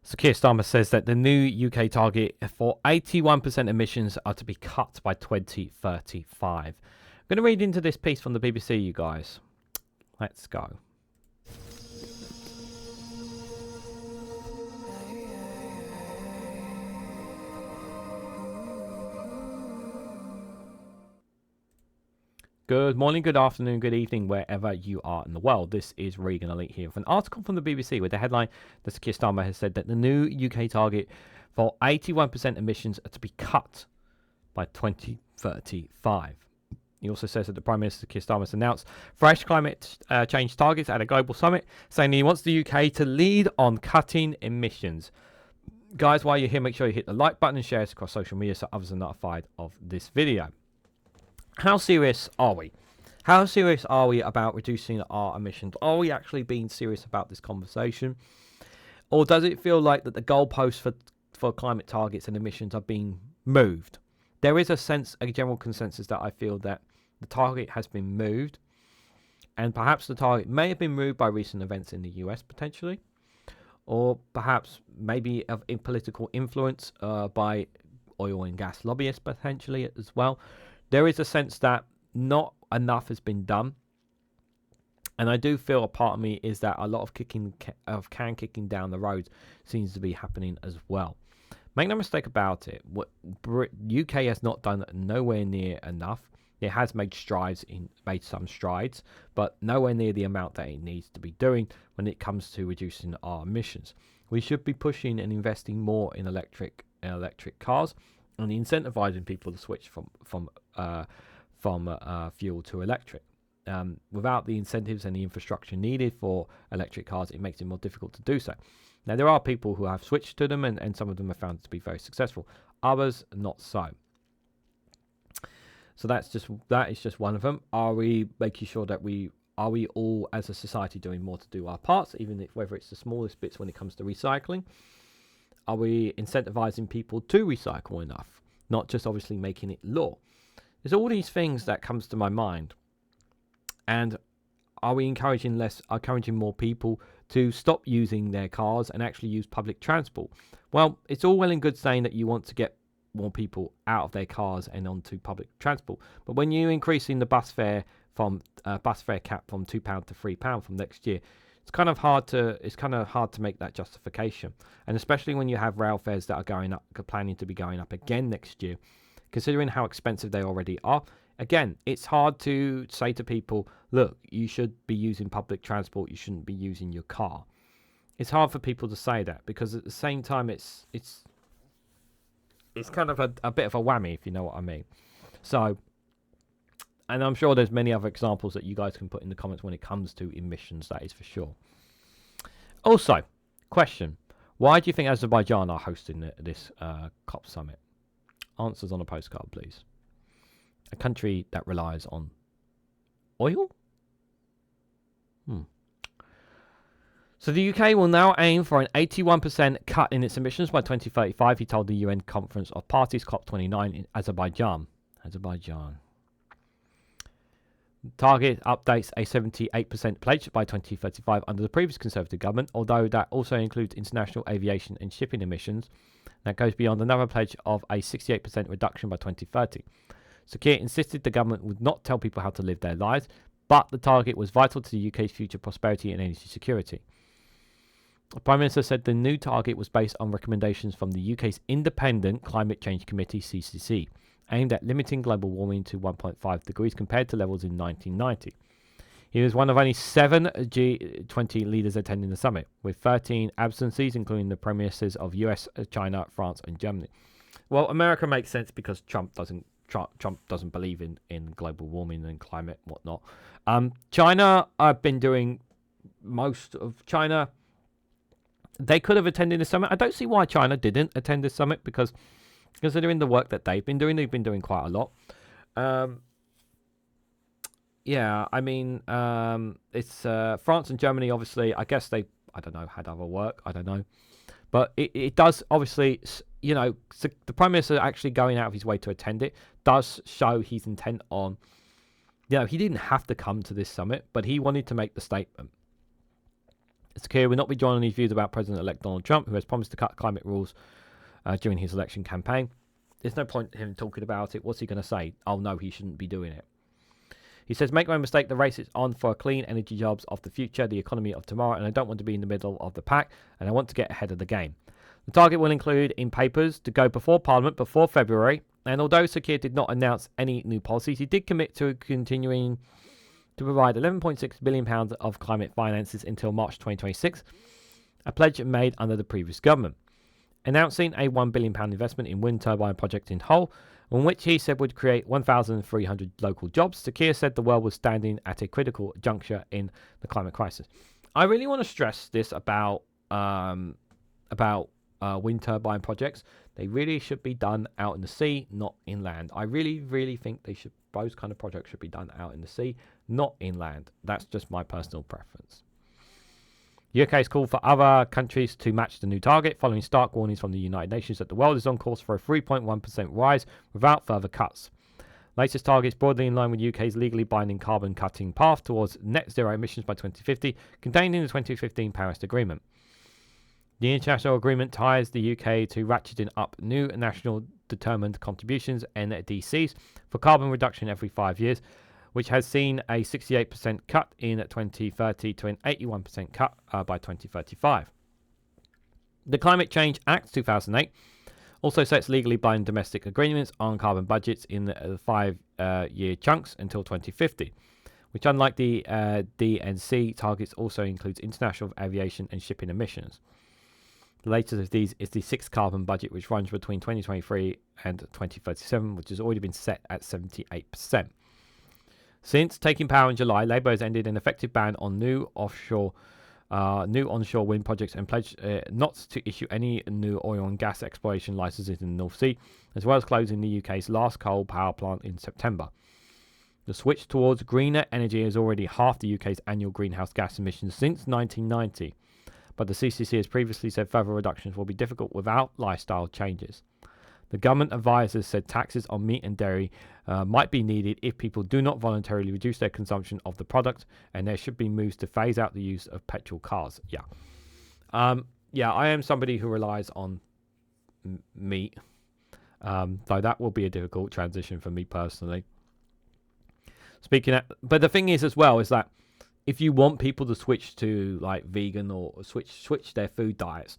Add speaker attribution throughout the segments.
Speaker 1: So Keir Starmer says that the new UK target for 81% emissions are to be cut by 2035. I'm going to read into this piece from the BBC, you guys. Let's go. Good morning, good afternoon, good evening, wherever you are in the world. This is Reganelite here with an article from the BBC with the headline that Sir Keir Starmer has said that the new UK target for 81% emissions are to be cut by 2035. He also says that the Prime Minister Keir Starmer has announced fresh climate change targets at a global summit, saying he wants the UK to lead on cutting emissions. Guys, while you're here, make sure you hit the like button and share this across social media so others are notified of this video. How serious are we? How serious are we about reducing our emissions? Are we actually being serious about this conversation? Or does it feel like that the goalposts for climate targets and emissions are being moved? There is a general consensus that I feel that the target has been moved, and perhaps the target may have been moved by recent events in the US potentially, or perhaps maybe in political influence by oil and gas lobbyists potentially as well. There is a sense that not enough has been done, and I do feel a part of me is that a lot of kicking down the road seems to be happening as well. Make no mistake about it, UK has not done nowhere near enough. It has made some strides, but nowhere near the amount that it needs to be doing when it comes to reducing our emissions. We should be pushing and investing more in electric cars and incentivizing people to switch from fuel to electric. Without the incentives and the infrastructure needed for electric cars, it makes it more difficult to do so. Now, there are people who have switched to them, and some of them have found it to be very successful. Others, not so. So that is just one of them. Are we making sure that we all as a society doing more to do our parts, whether it's the smallest bits when it comes to recycling? Are we incentivizing people to recycle enough? Not just obviously making it law. There's all these things that comes to my mind. And are we encouraging more people to stop using their cars and actually use public transport? Well, it's all well and good saying that you want to get more people out of their cars and onto public transport, but when you're increasing the bus fare cap from £2 to £3 from next year, it's kind of hard to make that justification. And especially when you have rail fares that are planning to be going up again next year, considering how expensive they already are. Again, it's hard to say to people, look, you should be using public transport, you shouldn't be using your car. It's hard for people to say that, because at the same time it's kind of a bit of a whammy, if you know what I mean. So, and I'm sure there's many other examples that you guys can put in the comments when it comes to emissions, that is for sure. Also, question, why do you think Azerbaijan are hosting this COP summit? Answers on a postcard, please. A country that relies on oil? So the UK will now aim for an 81% cut in its emissions by 2035, he told the UN Conference of Parties COP29 in Azerbaijan. Target updates a 78% pledge by 2035 under the previous Conservative government, although that also includes international aviation and shipping emissions. That goes beyond another pledge of a 68% reduction by 2030. Sir Keir insisted the government would not tell people how to live their lives, but the target was vital to the UK's future prosperity and energy security. The Prime Minister said the new target was based on recommendations from the UK's Independent Climate Change Committee, CCC, aimed at limiting global warming to 1.5 degrees compared to levels in 1990. He was one of only 7 G20 leaders attending the summit, with 13 absentees, including the Prime Ministers of US, China, France and Germany. Well, America makes sense because Trump doesn't believe in global warming and climate and whatnot. China, I've been doing most of China. They could have attended the summit. I don't see why China didn't attend the summit, because considering the work that they've been doing quite a lot. It's France and Germany, obviously. I guess they, had other work. I don't know. But it does, obviously, the Prime Minister actually going out of his way to attend it does show his intent on, he didn't have to come to this summit, but he wanted to make the statement. Sir Keir will not be joining these views about President-elect Donald Trump, who has promised to cut climate rules during his election campaign. There's no point in him talking about it. What's he going to say? Oh, no, he shouldn't be doing it. He says, make no mistake, the race is on for clean energy jobs of the future, the economy of tomorrow, and I don't want to be in the middle of the pack, and I want to get ahead of the game. The target will include in papers to go before Parliament before February, and although Sir Keir did not announce any new policies, he did commit to continuing to provide £11.6 billion of climate finances until March 2026, a pledge made under the previous government, announcing a £1 billion investment in wind turbine project in Hull, on which he said would create 1,300 local jobs. Sir Keir said the world was standing at a critical juncture in the climate crisis. I really want to stress this about wind turbine projects. They really should be done out in the sea, not inland. I really, really think those kind of projects should be done out in the sea, not inland. That's just my personal preference. The UK has called for other countries to match the new target, following stark warnings from the United Nations that the world is on course for a 3.1% rise without further cuts. Latest target is broadly in line with UK's legally binding carbon cutting path towards net zero emissions by 2050, contained in the 2015 Paris Agreement. The international agreement ties the UK to ratcheting up new national determined contributions, NDCs, for carbon reduction every 5 years, which has seen a 68% cut in 2030 to an 81% cut by 2035. The Climate Change Act 2008 also sets legally binding domestic agreements on carbon budgets in the 5-year chunks until 2050, which, unlike the DNC targets, also includes international aviation and shipping emissions. The latest of these is the 6th carbon budget, which runs between 2023 and 2037, which has already been set at 78%. Since taking power in July, Labour has ended an effective ban on new onshore wind projects and pledged not to issue any new oil and gas exploration licenses in the North Sea, as well as closing the UK's last coal power plant in September. The switch towards greener energy has already halved the UK's annual greenhouse gas emissions since 1990, but the CCC has previously said further reductions will be difficult without lifestyle changes. The government advisors said taxes on meat and dairy might be needed if people do not voluntarily reduce their consumption of the product, and there should be moves to phase out the use of petrol cars. I am somebody who relies on meat, though that will be a difficult transition for me personally. But the thing is as well is that if you want people to switch to like vegan or switch their food diets,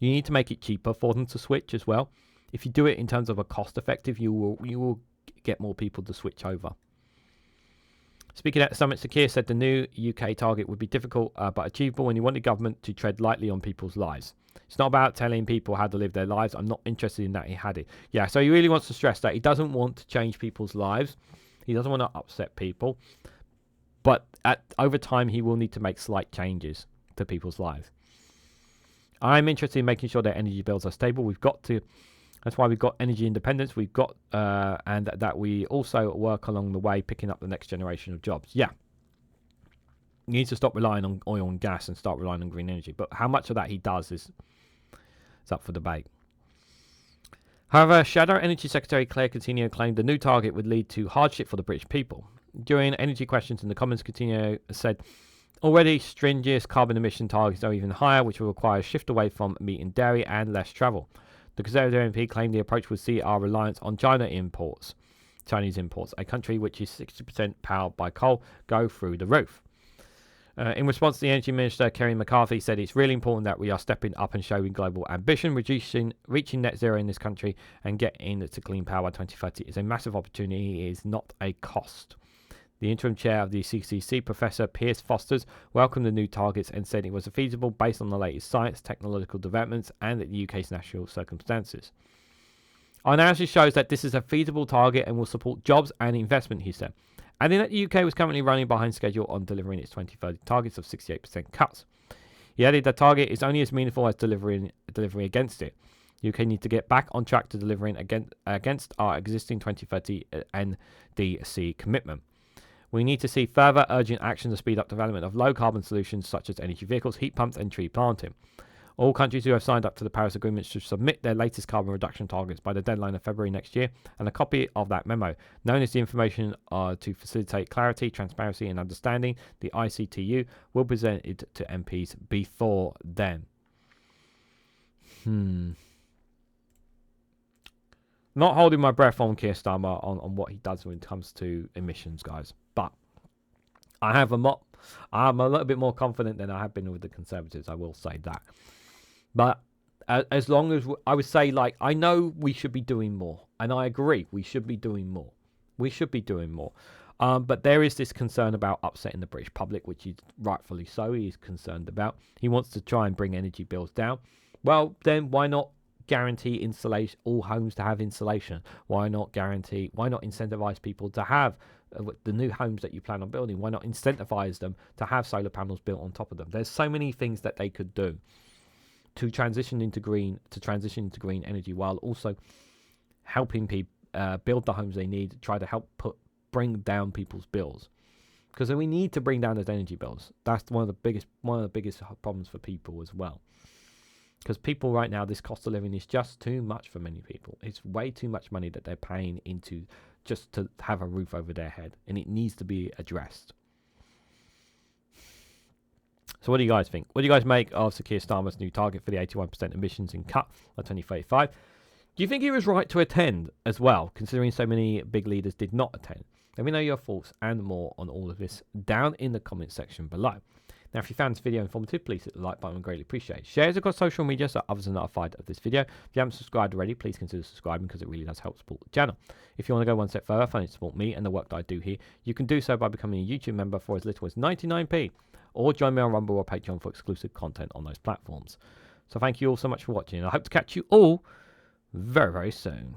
Speaker 1: you need to make it cheaper for them to switch as well. If you do it in terms of a cost effective, you will get more people to switch over. Speaking at the summit, Sir Keir said the new UK target would be difficult but achievable, and he wanted government to tread lightly on people's lives. It's not about telling people how to live their lives. I'm not interested in that. He had it. Yeah, so he really wants to stress that he doesn't want to change people's lives. He doesn't want to upset people. But over time, he will need to make slight changes to people's lives. I'm interested in making sure their energy bills are stable. That's why we've got energy independence. We've got, and that we also work along the way, picking up the next generation of jobs. Yeah. You need to stop relying on oil and gas and start relying on green energy. But how much of that he does is up for debate. However, Shadow Energy Secretary Claire Coutinho claimed the new target would lead to hardship for the British people. During energy questions in the Commons, Coutinho said, already stringent carbon emission targets are even higher, which will require a shift away from meat and dairy and less travel. The Conservative MP claimed the approach would see our reliance on Chinese imports, a country which is 60% powered by coal, go through the roof. In response, the Energy Minister, Kerry McCarthy, said it's really important that we are stepping up and showing global ambition. Reaching net zero in this country and getting to clean power by 2030 is a massive opportunity. It is not a cost. The interim chair of the CCC, Professor Piers Fosters, welcomed the new targets and said it was feasible based on the latest science, technological developments, and the UK's national circumstances. Our analysis shows that this is a feasible target and will support jobs and investment, he said, adding that the UK was currently running behind schedule on delivering its 2030 targets of 68% cuts. He added that target is only as meaningful as delivery against it. The UK need to get back on track to delivering against our existing 2030 NDC commitment. We need to see further urgent action to speed up development of low-carbon solutions such as energy vehicles, heat pumps and tree planting. All countries who have signed up to the Paris Agreement should submit their latest carbon reduction targets by the deadline of February next year, and a copy of that memo, known as the Information to Facilitate Clarity, Transparency and Understanding, the ICTU, will be presented to MPs before then. Not holding my breath on Keir Starmer on what he does when it comes to emissions, guys. But I'm a little bit more confident than I have been with the Conservatives, I will say that. But as long as I would say, like, I know we should be doing more, and I agree we should be doing more. But there is this concern about upsetting the British public, which is rightfully so. He is concerned about. He wants to try and bring energy bills down. Well, then why not guarantee insulation, all homes to have insulation? Why not incentivize people to have the new homes that you plan on building? Why not incentivize them to have solar panels built on top of them? There's so many things that they could do to transition into green energy, while also helping people build the homes they need, try to help bring down people's bills, because we need to bring down those energy bills. That's one of the biggest problems for people as well, because people right now, this cost of living is just too much for many people. It's way too much money that they're paying into just to have a roof over their head, and it needs to be addressed. So what do you guys think? What do you guys make of Sir Keir Starmer's new target for the 81% emissions in cut by 2035? Do you think he was right to attend as well, considering so many big leaders did not attend? Let me know your thoughts and more on all of this down in the comment section below. Now, if you found this video informative, please hit the like button. I greatly appreciate it. Share it across social media so others are notified of this video. If you haven't subscribed already, please consider subscribing, because it really does help support the channel. If you want to go one step further, financially support me and the work that I do here, you can do so by becoming a YouTube member for as little as 99p, or join me on Rumble or Patreon for exclusive content on those platforms. So thank you all so much for watching, and I hope to catch you all very, very soon.